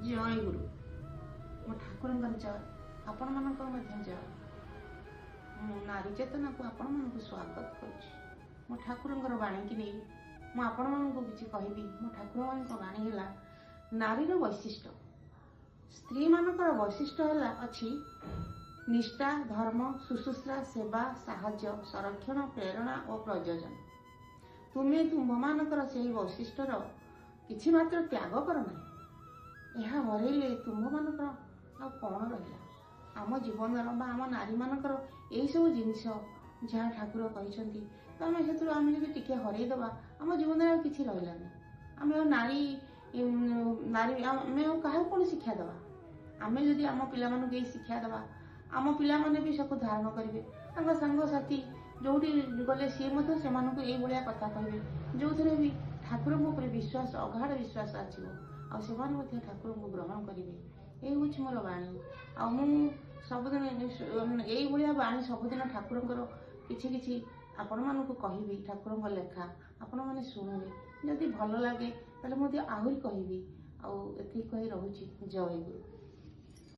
जय गुरु मो ठाकुर जय आपण मान जय मो नारी चेतना को आपण मान स्वागत करुँ मो ठाकुर बाणी की नहीं मुझे कहबी मो ठाकुर मान बाणी है नारीर वैशिष्ट्य स्त्री मानकर वैशिष्ट्य है अच्छी निष्ठा धर्म शुश्रूषा सेवा साहाय्य संरक्षण प्रेरणा और प्रयोजन तुम्हें तुम मानकर से वैशिष्ट्यर किछि मात्र त्याग कर ना यह हरइले तुम मानकर आ कौन रहा आम जीवन आम नारी मानकर यही सब जिनस जहाँ ठाकुर कहते तो आम से आम टी हरईदबा आम जीवन किसी रही आम नारी नारी आम क्या कौन शिक्षा दबा आम जदि आम पाला शिक्षा दबा आम पिला माने भी सब धारण करेंगे सांगसाथी जो गले सी से भाया कथा कहे जो थे भी ठाकुर विश्वास अगाध विश्वास आसो ठाकुर को ग्रहण करेंगे ये हूँ मोर बाणी आ सबुदिन यही बाणी सबुदिन ठाकुर किछि किछि आपण मानक कहबी ठाकुर लेखा आपण मैंने शुणुवे जदि भल लगे ताले आहरी कहबी आउ एति कही रहुछि जय गुरु।